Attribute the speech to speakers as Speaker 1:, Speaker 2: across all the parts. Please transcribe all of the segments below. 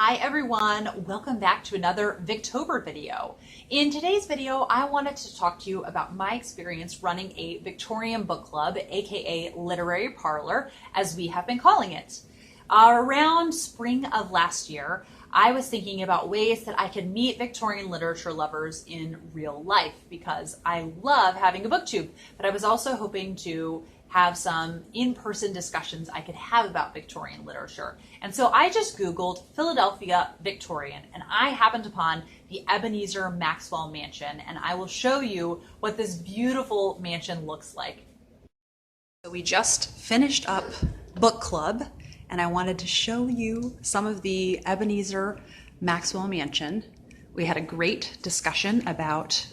Speaker 1: Hi everyone, welcome back to another Victo Burr video. In today's video, I wanted to talk to you about my experience running a Victorian book club, aka literary parlor, as we have been calling it. Around spring of last year, I was thinking about ways that I could meet Victorian literature lovers in real life because I love having a booktube, but I was also hoping to have some in-person discussions I could have about Victorian literature. And so I just Googled Philadelphia Victorian and I happened upon the Ebenezer Maxwell mansion, and I will show you what this beautiful mansion looks like. So we just finished up book club and I wanted to show you some of the Ebenezer Maxwell mansion. We had a great discussion about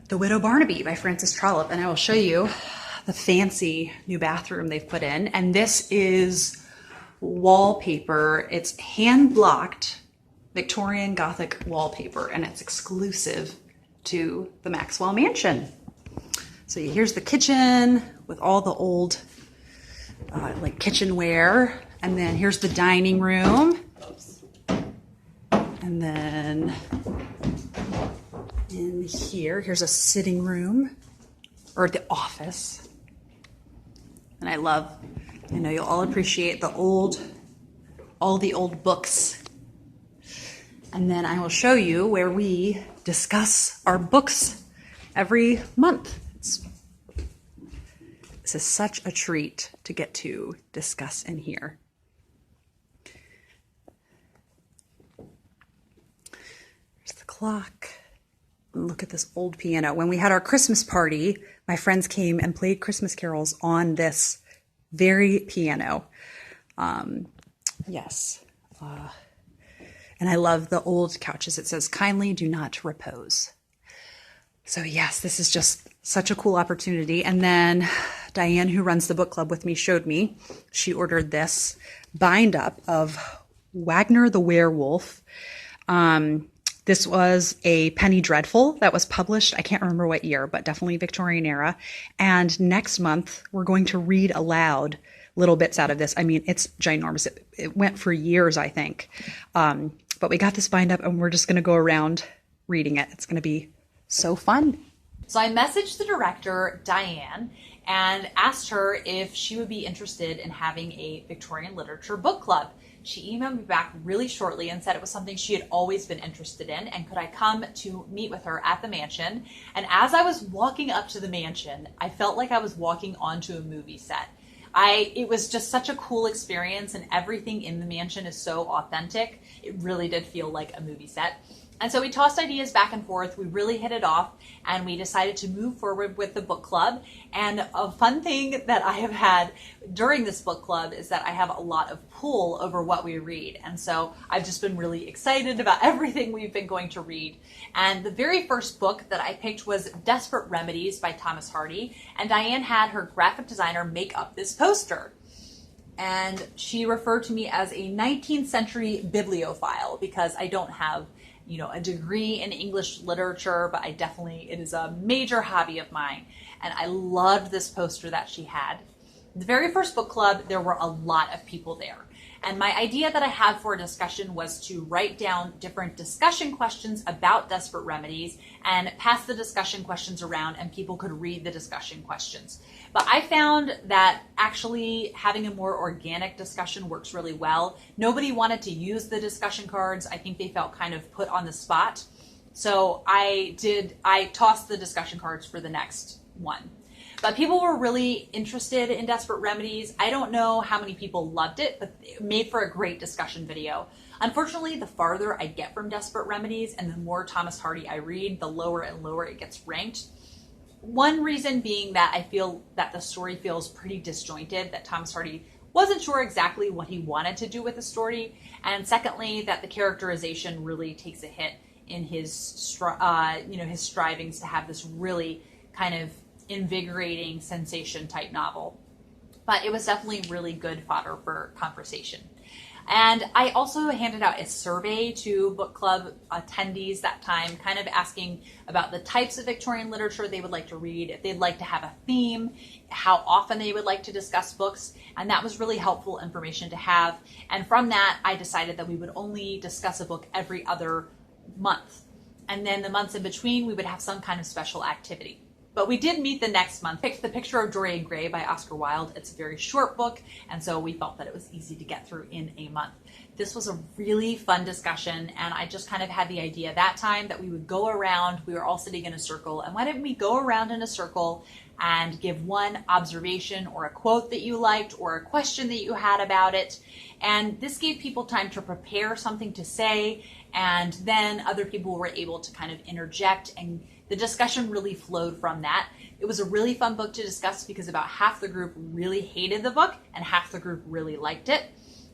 Speaker 1: The Widow Barnaby by Frances Trollope, and I will show you the fancy new bathroom they've put in. And this is wallpaper. It's hand-blocked Victorian Gothic wallpaper, and it's exclusive to the Maxwell mansion. So here's the kitchen with all the old like kitchenware, and then here's the dining room, and then in here's a sitting room, or the office. And I know you'll all appreciate all the old books. And then I will show you where we discuss our books every month. This is such a treat to get to discuss in here. There's the clock. Look at this old piano. When we had our Christmas party, my friends came and played Christmas carols on this very piano. Yes. And I love the old couches. It says, "Kindly do not repose." So yes, this is just such a cool opportunity. And then Diane, who runs the book club with me, showed me. She ordered this bind up of Wagner the Werewolf. This was a penny dreadful that was published, I can't remember what year, but definitely Victorian era. And next month, we're going to read aloud little bits out of this. I mean, it's ginormous. It went for years, I think. But we got this bind up and we're just going to go around reading it. It's going to be so fun. So I messaged the director, Diane, and asked her if she would be interested in having a Victorian literature book club. She emailed me back really shortly and said it was something she had always been interested in, and could I come to meet with her at the mansion. And as I was walking up to the mansion, I felt like I was walking onto a movie set. It was just such a cool experience, and everything in the mansion is so authentic. It really did feel like a movie set. And so we tossed ideas back and forth. We really hit it off, and we decided to move forward with the book club. And a fun thing that I have had during this book club is that I have a lot of pull over what we read. And so I've just been really excited about everything we've been going to read. And the very first book that I picked was Desperate Remedies by Thomas Hardy. And Diane had her graphic designer make up this poster. And she referred to me as a 19th century bibliophile because I don't have a degree in English literature, but it is a major hobby of mine. And I loved this poster that she had. The very first book club, there were a lot of people there. And my idea that I had for a discussion was to write down different discussion questions about Desperate Remedies and pass the discussion questions around, and people could read the discussion questions. But I found that actually having a more organic discussion works really well. Nobody wanted to use the discussion cards. I think they felt kind of put on the spot. So I tossed the discussion cards for the next one. But people were really interested in Desperate Remedies. I don't know how many people loved it, but it made for a great discussion video. Unfortunately, the farther I get from Desperate Remedies and the more Thomas Hardy I read, the lower and lower it gets ranked. One reason being that I feel that the story feels pretty disjointed, that Thomas Hardy wasn't sure exactly what he wanted to do with the story. And secondly, that the characterization really takes a hit in his strivings to have this really kind of invigorating sensation type novel. But it was definitely really good fodder for conversation. And I also handed out a survey to book club attendees that time, kind of asking about the types of Victorian literature they would like to read, if they'd like to have a theme, how often they would like to discuss books. And that was really helpful information to have. And from that, I decided that we would only discuss a book every other month. And then the months in between, we would have some kind of special activity. But we did meet the next month. Picked The Picture of Dorian Gray by Oscar Wilde. It's a very short book, and so we felt that it was easy to get through in a month. This was a really fun discussion, and I just kind of had the idea that time that we would go around. We were all sitting in a circle, and why didn't we go around in a circle and give one observation or a quote that you liked or a question that you had about it. And this gave people time to prepare something to say, and then other people were able to kind of interject, and the discussion really flowed from that. It was a really fun book to discuss because about half the group really hated the book and half the group really liked it.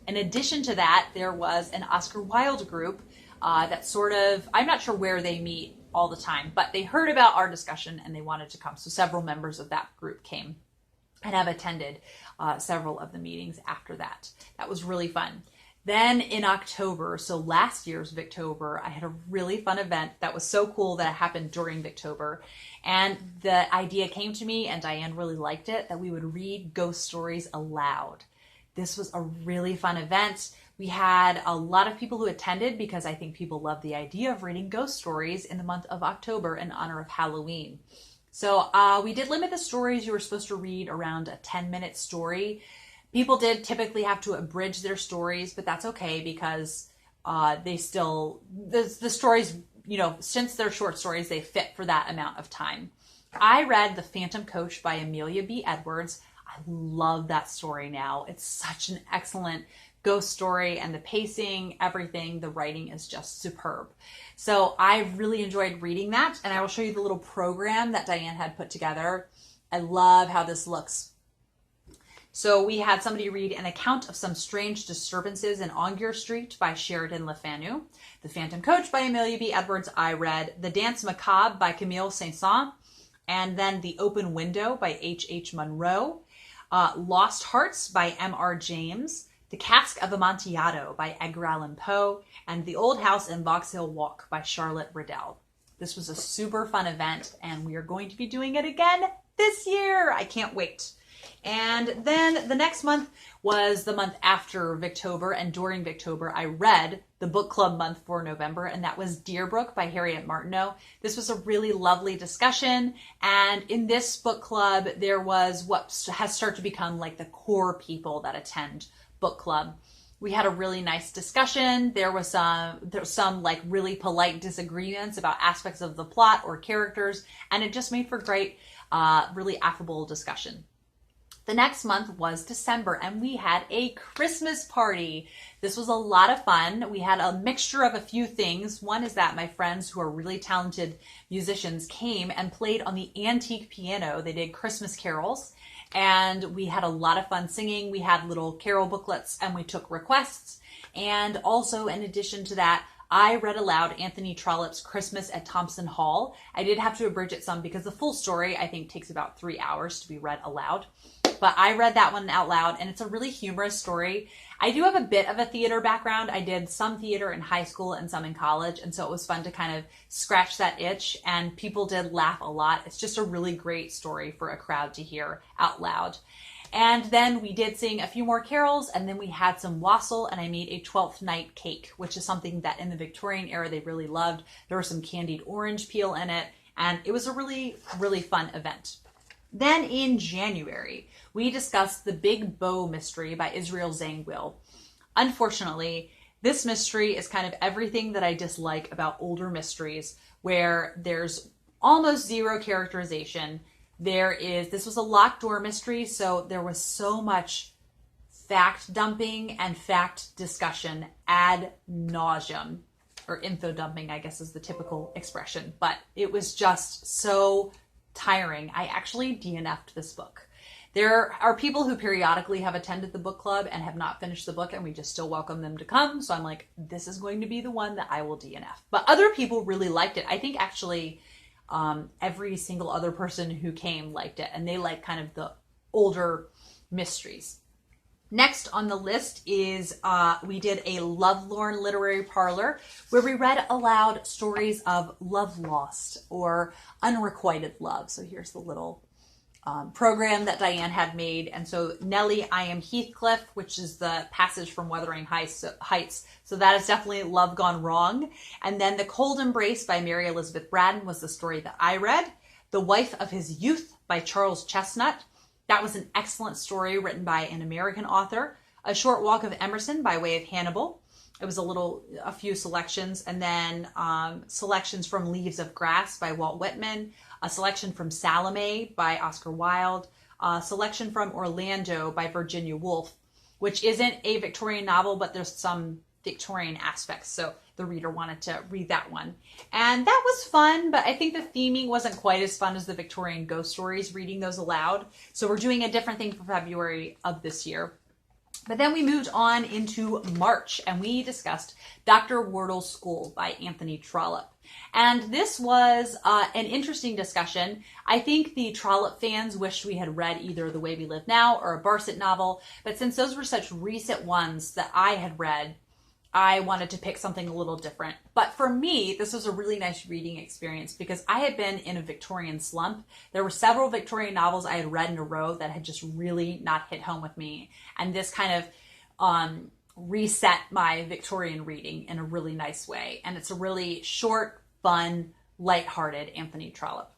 Speaker 1: In addition to that, there was an Oscar Wilde group that sort of, I'm not sure where they meet all the time, but they heard about our discussion and they wanted to come. So several members of that group came and have attended several of the meetings after that. That was really fun. Then in October, so last year's Victo Burr, I had a really fun event that was so cool that it happened during Victo Burr. And the idea came to me, and Diane really liked it, that we would read ghost stories aloud. This was a really fun event. We had a lot of people who attended because I think people love the idea of reading ghost stories in the month of October in honor of Halloween. So we did limit the stories. You were supposed to read around a 10-minute story. People did typically have to abridge their stories, but that's okay because they still, the stories, you know, since they're short stories, they fit for that amount of time. I read The Phantom Coach by Amelia B. Edwards. I love that story now. It's such an excellent ghost story, and the pacing, everything, the writing is just superb. So I really enjoyed reading that, and I will show you the little program that Diane had put together. I love how this looks. So we had somebody read An Account of Some Strange Disturbances in Ongar Street by Sheridan Le Fanu. The Phantom Coach by Amelia B. Edwards I read. The Dance Macabre by Camille Saint-Saëns. And then The Open Window by H.H. Munro. Lost Hearts by M.R. James. The Cask of Amontillado by Edgar Allan Poe. And The Old House in Vauxhall Walk by Charlotte Riddell. This was a super fun event, and we are going to be doing it again this year. I can't wait. And then the next month was the month after Victo Burr, and during Victo Burr, I read the book club month for November, and that was Deerbrook by Harriet Martineau. This was a really lovely discussion, and in this book club, there was what has started to become like the core people that attend book club. We had a really nice discussion. There was some like really polite disagreements about aspects of the plot or characters, and it just made for great, really affable discussion. The next month was December, and we had a Christmas party. This was a lot of fun. We had a mixture of a few things. One is that my friends who are really talented musicians came and played on the antique piano. They did Christmas carols, and we had a lot of fun singing. We had little carol booklets, and we took requests. And also, in addition to that, I read aloud Anthony Trollope's Christmas at Thompson Hall. I did have to abridge it some because the full story, I think, takes about 3 hours to be read aloud. But I read that one out loud, and it's a really humorous story. I do have a bit of a theater background. I did some theater in high school and some in college, and so it was fun to kind of scratch that itch, and people did laugh a lot. It's just a really great story for a crowd to hear out loud. And then we did sing a few more carols, and then we had some wassail, and I made a 12th night cake, which is something that in the Victorian era they really loved. There was some candied orange peel in it, and it was a really, really fun event. Then in January, we discussed The Big Bow Mystery by Israel Zangwill. Unfortunately, this mystery is kind of everything that I dislike about older mysteries, where there's almost zero characterization. This was a locked door mystery, so there was so much fact dumping and fact discussion ad nauseum, or info dumping, I guess is the typical expression, but it was just so tiring. I actually DNF'd this book. There are people who periodically have attended the book club and have not finished the book, and we just still welcome them to come. So I'm like, this is going to be the one that I will DNF. But other people really liked it. I think actually every single other person who came liked it, and they like kind of the older mysteries. Next on the list is we did a Lovelorn Literary Parlor where we read aloud stories of love lost or unrequited love. So here's the little program that Diane had made. And so Nellie, I Am Heathcliff, which is the passage from Wuthering Heights. So that is definitely love gone wrong. And then The Cold Embrace by Mary Elizabeth Braddon was the story that I read. The Wife of His Youth by Charles Chestnut. That was an excellent story written by an American author. A Short Walk of Emerson by way of Hannibal. It was a few selections, and then selections from Leaves of Grass by Walt Whitman, a selection from Salome by Oscar Wilde, a selection from Orlando by Virginia Woolf, which isn't a Victorian novel, but there's some Victorian aspects, so the reader wanted to read that one. And that was fun, but I think the theming wasn't quite as fun as the Victorian ghost stories, reading those aloud. So we're doing a different thing for February of this year. But then we moved on into March and we discussed Dr. Wardle's School by Anthony Trollope. And this was an interesting discussion. I think the Trollope fans wished we had read either The Way We Live Now or a Barset novel, but since those were such recent ones that I had read, I wanted to pick something a little different. But for me, this was a really nice reading experience because I had been in a Victorian slump. There were several Victorian novels I had read in a row that had just really not hit home with me. And this kind of reset my Victorian reading in a really nice way. And it's a really short, fun, lighthearted Anthony Trollope.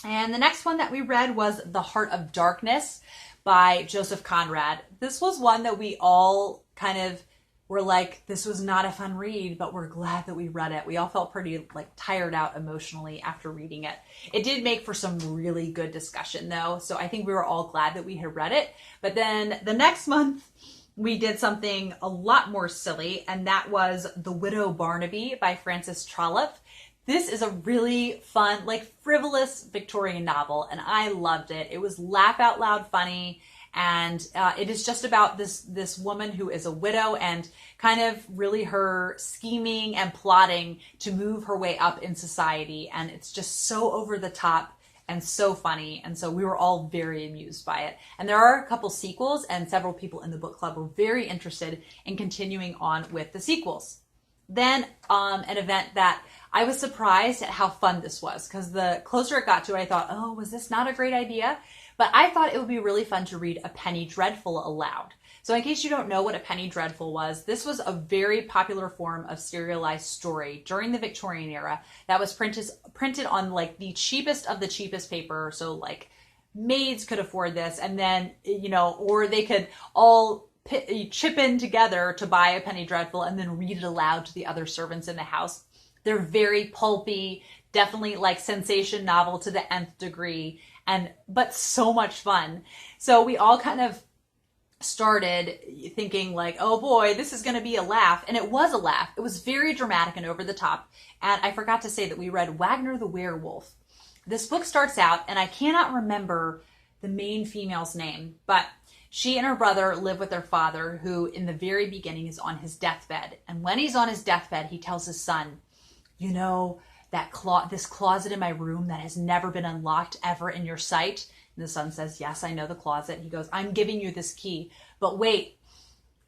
Speaker 1: And the next one that we read was The Heart of Darkness by Joseph Conrad. This was one that we all kind of were like, this was not a fun read, but we're glad that we read it. We all felt pretty tired out emotionally after reading it. It did make for some really good discussion though. So I think we were all glad that we had read it. But then the next month we did something a lot more silly, and that was The Widow Barnaby by Frances Trollope. This is a really fun, frivolous Victorian novel, and I loved it. It was laugh out loud funny. And it is just about this woman who is a widow and kind of really her scheming and plotting to move her way up in society. And it's just so over the top and so funny. And so we were all very amused by it. And there are a couple sequels, and several people in the book club were very interested in continuing on with the sequels. Then an event that I was surprised at how fun this was, because the closer it got to it, I thought, oh, was this not a great idea? But I thought it would be really fun to read A Penny Dreadful aloud. So in case you don't know what A Penny Dreadful was, this was a very popular form of serialized story during the Victorian era that was printed on the cheapest of the cheapest paper. So maids could afford this, and then, or they could all chip in together to buy A Penny Dreadful and then read it aloud to the other servants in the house. They're very pulpy, definitely sensation novel to the nth degree, but so much fun. So we all kind of started thinking oh boy, this is going to be a laugh. And it was a laugh. It was very dramatic and over the top. And I forgot to say that we read Wagner the Werewolf. This book starts out, and I cannot remember the main female's name, but she and her brother live with their father, who in the very beginning is on his deathbed. And when he's on his deathbed, he tells his son, this closet in my room that has never been unlocked ever in your sight? And the son says, yes, I know the closet. He goes, I'm giving you this key, but wait,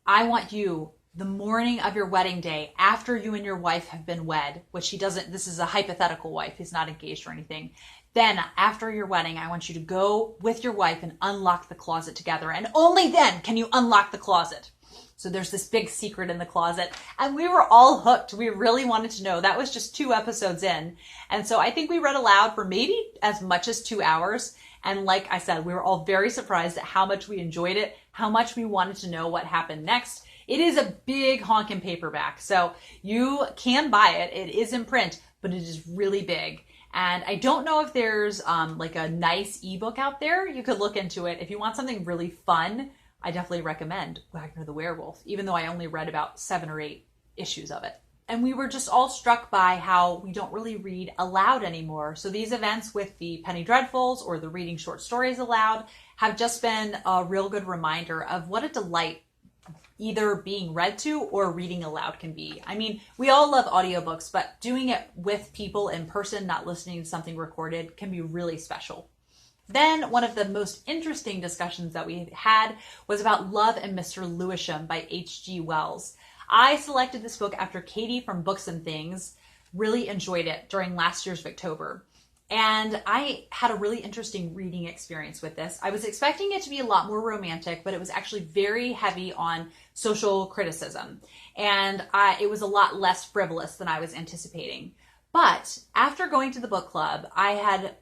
Speaker 1: I want you the morning of your wedding day, after you and your wife have been wed, which he doesn't, this is a hypothetical wife, he's not engaged or anything. Then after your wedding, I want you to go with your wife and unlock the closet together. And only then can you unlock the closet. So there's this big secret in the closet, and we were all hooked. We really wanted to know. That was just 2 episodes in. And so I think we read aloud for maybe as much as 2 hours. And like I said, we were all very surprised at how much we enjoyed it, how much we wanted to know what happened next. It is a big honkin' paperback, so you can buy it. It is in print, but it is really big. And I don't know if there's a nice ebook out there. You could look into it. If you want something really fun, I definitely recommend Wagner the Werewolf, even though I only read about 7 or 8 issues of it. And we were just all struck by how we don't really read aloud anymore. So these events with the Penny Dreadfuls or the reading short stories aloud have just been a real good reminder of what a delight either being read to or reading aloud can be. I mean, we all love audiobooks, but doing it with people in person, not listening to something recorded, can be really special. Then one of the most interesting discussions that we had was about Love and Mr. Lewisham by H.G. Wells. I selected this book after Katie from Books and Things really enjoyed it during last year's Victober. And I had a really interesting reading experience with this. I was expecting it to be a lot more romantic, but it was actually very heavy on social criticism. And it was a lot less frivolous than I was anticipating. But after going to the book club, I had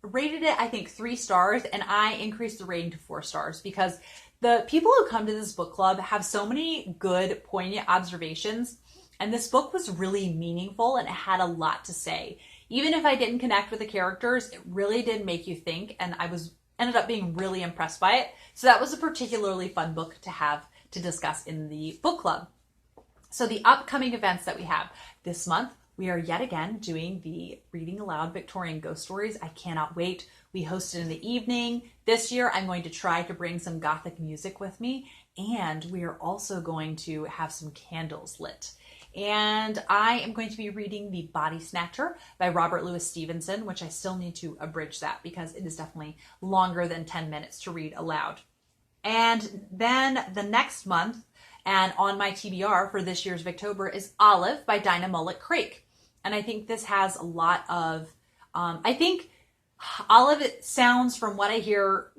Speaker 1: rated it, I think, 3 stars, and I increased the rating to 4 stars because the people who come to this book club have so many good, poignant observations. And this book was really meaningful and it had a lot to say. Even if I didn't connect with the characters, it really did make you think, and I ended up being really impressed by it. So that was a particularly fun book to have to discuss in the book club. So the upcoming events that we have this month, we are yet again doing the Reading Aloud Victorian Ghost Stories. I cannot wait. We hosted in the evening. This year, I'm going to try to bring some Gothic music with me, and we are also going to have some candles lit. And I am going to be reading The Body Snatcher by Robert Louis Stevenson, which I still need to abridge that because it is definitely longer than 10 minutes to read aloud. And then the next month, and on my TBR for this year's Victober, is Olive by Dinah Mullet-Craik. And I think this has a lot of, I think Olive, it sounds from what I hear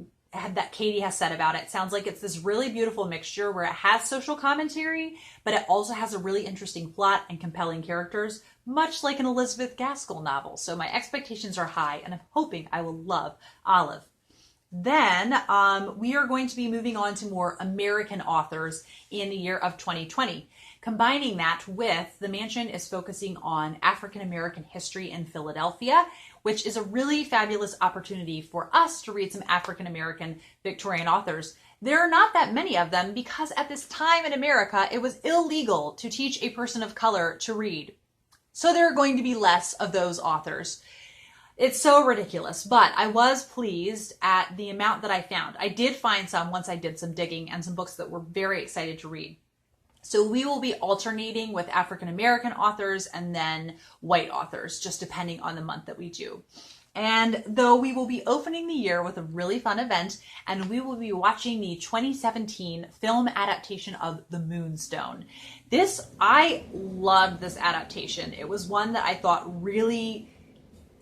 Speaker 1: that Katie has said about it, sounds like it's this really beautiful mixture where it has social commentary, but it also has a really interesting plot and compelling characters, much like an Elizabeth Gaskell novel. So my expectations are high, and I'm hoping I will love Olive. Then we are going to be moving on to more American authors in the year of 2020. Combining that with The Mansion is focusing on African American history in Philadelphia, which is a really fabulous opportunity for us to read some African American Victorian authors. There are not that many of them because at this time in America, it was illegal to teach a person of color to read. So there are going to be less of those authors. It's so ridiculous, but I was pleased at the amount that I found. I did find some once I did some digging and some books that were very excited to read. So we will be alternating with African American authors and then white authors, just depending on the month that we do. And though we will be opening the year with a really fun event, and we will be watching the 2017 film adaptation of The Moonstone. I loved this adaptation. It was one that I thought really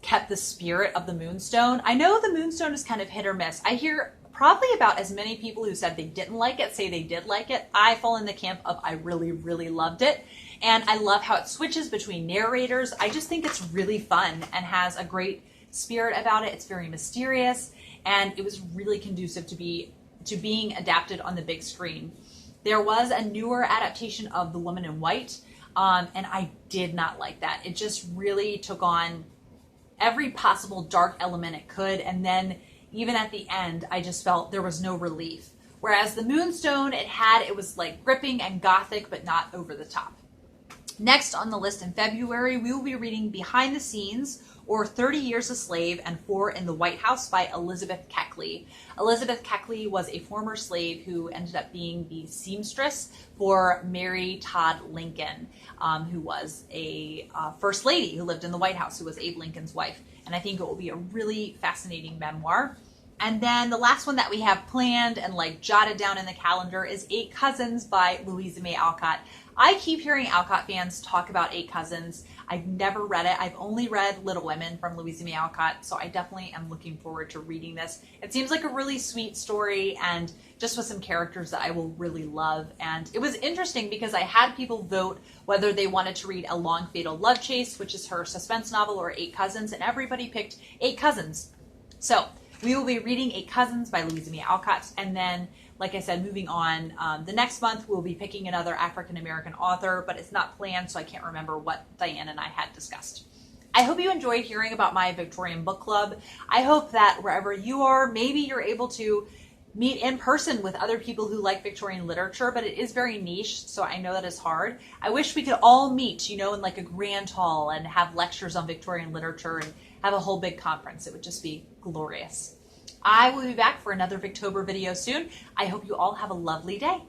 Speaker 1: kept the spirit of The Moonstone. I know The Moonstone is kind of hit or miss. I hear probably about as many people who said they didn't like it say they did like it. I fall in the camp of I really, really loved it. And I love how it switches between narrators. I just think it's really fun and has a great spirit about it. It's very mysterious, and it was really conducive to being adapted on the big screen. There was a newer adaptation of The Woman in White, and I did not like that. It just really took on every possible dark element it could, and then even at the end, I just felt there was no relief. Whereas The Moonstone, it was like gripping and gothic, but not over the top. Next on the list in February, we will be reading Behind the Scenes, or 30 Years a Slave and 4 in the White House by Elizabeth Keckley. Elizabeth Keckley was a former slave who ended up being the seamstress for Mary Todd Lincoln, who was a first lady who lived in the White House, who was Abe Lincoln's wife. And I think it will be a really fascinating memoir. And then the last one that we have planned and jotted down in the calendar is 8 Cousins by Louisa May Alcott. I keep hearing Alcott fans talk about 8 Cousins. I've never read it. I've only read Little Women from Louisa May Alcott, so I definitely am looking forward to reading this. It seems like a really sweet story and just with some characters that I will really love. And it was interesting because I had people vote whether they wanted to read A Long Fatal Love Chase, which is her suspense novel, or 8 Cousins, and everybody picked 8 Cousins. So we will be reading 8 Cousins by Louisa May Alcott, and then, like I said, moving on, the next month we'll be picking another African-American author, but it's not planned, so I can't remember what Diane and I had discussed. I hope you enjoyed hearing about my Victorian book club. I hope that wherever you are, maybe you're able to meet in person with other people who like Victorian literature, but it is very niche, so I know that is hard. I wish we could all meet, in a grand hall and have lectures on Victorian literature and have a whole big conference. It would just be glorious. I will be back for another Victober video soon. I hope you all have a lovely day.